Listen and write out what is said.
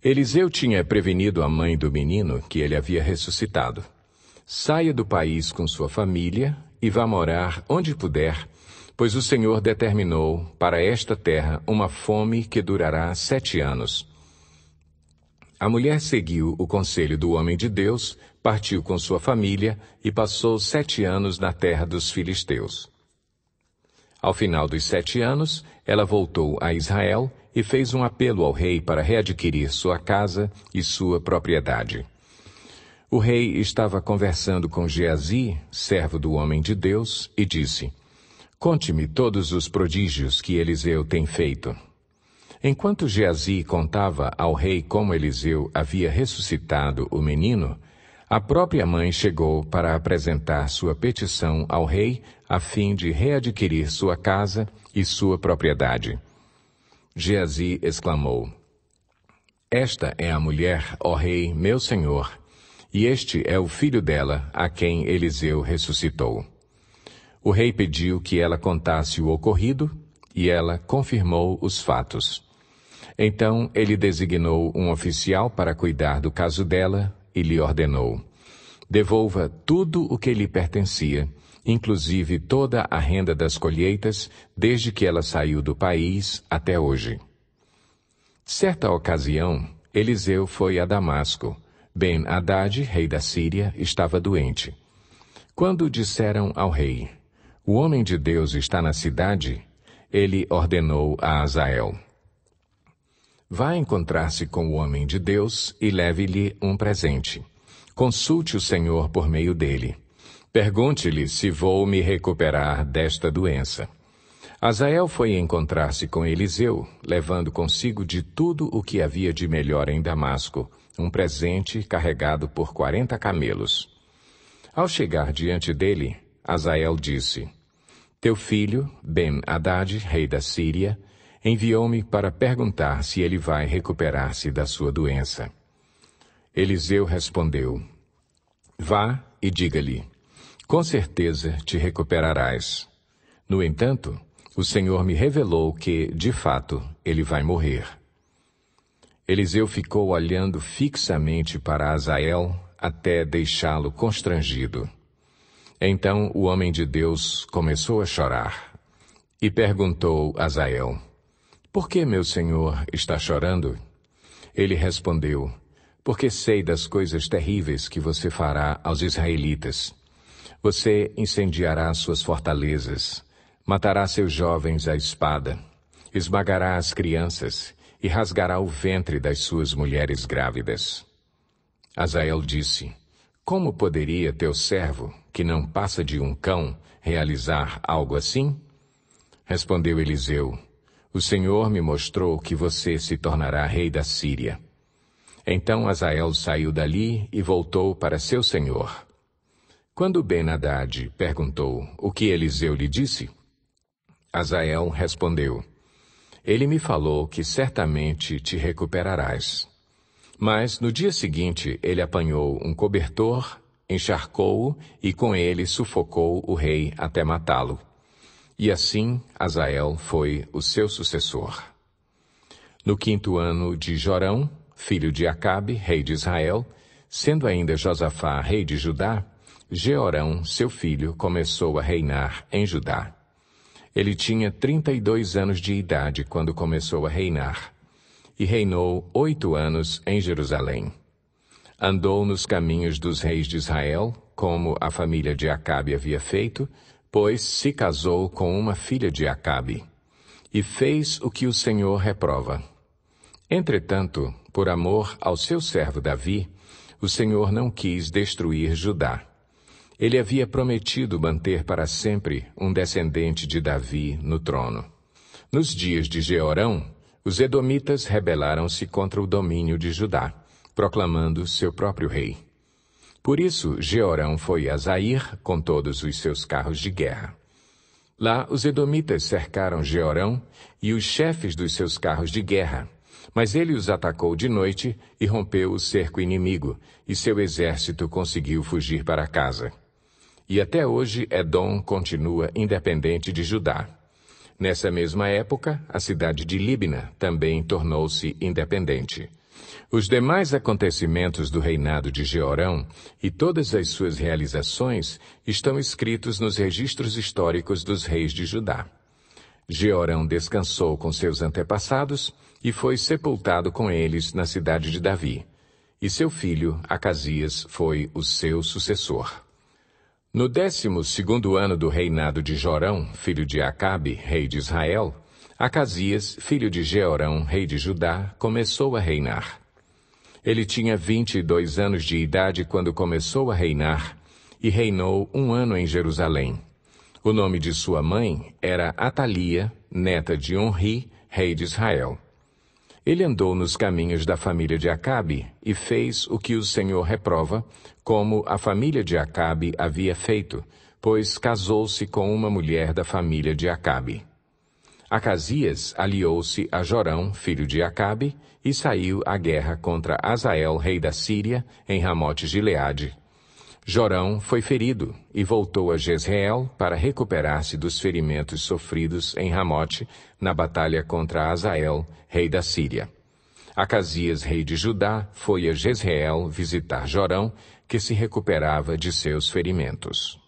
Eliseu tinha prevenido a mãe do menino que ele havia ressuscitado. Saia do país com sua família e vá morar onde puder, pois o Senhor determinou para esta terra uma fome que durará 7 anos. A mulher seguiu o conselho do homem de Deus, partiu com sua família e passou 7 anos na terra dos filisteus. Ao final dos 7 anos, ela voltou a Israel e fez um apelo ao rei para readquirir sua casa e sua propriedade. O rei estava conversando com Geazi, servo do homem de Deus, e disse: "Conte-me todos os prodígios que Eliseu tem feito." Enquanto Geazi contava ao rei como Eliseu havia ressuscitado o menino, a própria mãe chegou para apresentar sua petição ao rei a fim de readquirir sua casa e sua propriedade. Geazi exclamou: "Esta é a mulher, ó rei, meu senhor, e este é o filho dela, a quem Eliseu ressuscitou." O rei pediu que ela contasse o ocorrido, e ela confirmou os fatos. Então ele designou um oficial para cuidar do caso dela e lhe ordenou: "Devolva tudo o que lhe pertencia, inclusive toda a renda das colheitas, desde que ela saiu do país até hoje." Certa ocasião, Eliseu foi a Damasco. Ben-Hadad, rei da Síria, estava doente. Quando disseram ao rei: "O homem de Deus está na cidade", ele ordenou a Azael: "Vá encontrar-se com o homem de Deus e leve-lhe um presente. Consulte o Senhor por meio dele. Pergunte-lhe se vou me recuperar desta doença." Azael foi encontrar-se com Eliseu, levando consigo de tudo o que havia de melhor em Damasco, um presente carregado por 40 camelos. Ao chegar diante dele, Azael disse: "Teu filho, Ben-Hadad, rei da Síria, enviou-me para perguntar se ele vai recuperar-se da sua doença." Eliseu respondeu: "Vá e diga-lhe, com certeza te recuperarás. No entanto, o Senhor me revelou que, de fato, ele vai morrer." Eliseu ficou olhando fixamente para Azael até deixá-lo constrangido. Então o homem de Deus começou a chorar e perguntou a Azael: "Por que meu senhor está chorando?" Ele respondeu: "Porque sei das coisas terríveis que você fará aos israelitas. Você incendiará suas fortalezas, matará seus jovens à espada, esmagará as crianças e rasgará o ventre das suas mulheres grávidas." Azael disse: "Como poderia teu servo, que não passa de um cão, realizar algo assim?" Respondeu Eliseu: "O Senhor me mostrou que você se tornará rei da Síria." Então Azael saiu dali e voltou para seu senhor. Quando Ben-Hadad perguntou o que Eliseu lhe disse, Azael respondeu: "Ele me falou que certamente te recuperarás." Mas no dia seguinte ele apanhou um cobertor, encharcou-o e com ele sufocou o rei até matá-lo. E assim Azael foi o seu sucessor. No 5º ano de Jorão, filho de Acabe, rei de Israel, sendo ainda Josafá rei de Judá, Jeorão, seu filho, começou a reinar em Judá. Ele tinha 32 anos de idade quando começou a reinar, e reinou 8 anos em Jerusalém. Andou nos caminhos dos reis de Israel, como a família de Acabe havia feito, pois se casou com uma filha de Acabe, e fez o que o Senhor reprova. Entretanto, por amor ao seu servo Davi, o Senhor não quis destruir Judá. Ele havia prometido manter para sempre um descendente de Davi no trono. Nos dias de Jeorão, os edomitas rebelaram-se contra o domínio de Judá, proclamando seu próprio rei. Por isso, Jeorão foi a Zair com todos os seus carros de guerra. Lá, os edomitas cercaram Jeorão e os chefes dos seus carros de guerra, mas ele os atacou de noite e rompeu o cerco inimigo, e seu exército conseguiu fugir para casa. E até hoje Edom continua independente de Judá. Nessa mesma época, a cidade de Líbna também tornou-se independente. Os demais acontecimentos do reinado de Jeorão e todas as suas realizações estão escritos nos registros históricos dos reis de Judá. Jeorão descansou com seus antepassados e foi sepultado com eles na cidade de Davi. E seu filho, Acasias, foi o seu sucessor. No 12º ano do reinado de Jorão, filho de Acabe, rei de Israel, Acasias, filho de Jeorão, rei de Judá, começou a reinar. Ele tinha 22 anos de idade quando começou a reinar, e reinou 1 ano em Jerusalém. O nome de sua mãe era Atalia, neta de Onri, rei de Israel. Ele andou nos caminhos da família de Acabe e fez o que o Senhor reprova, como a família de Acabe havia feito, pois casou-se com uma mulher da família de Acabe. Acasias aliou-se a Jorão, filho de Acabe, e saiu à guerra contra Azael, rei da Síria, em Ramote-Gileade. Jorão foi ferido e voltou a Jezreel para recuperar-se dos ferimentos sofridos em Ramote, na batalha contra Azael, rei da Síria. Acasias, rei de Judá, foi a Jezreel visitar Jorão, que se recuperava de seus ferimentos.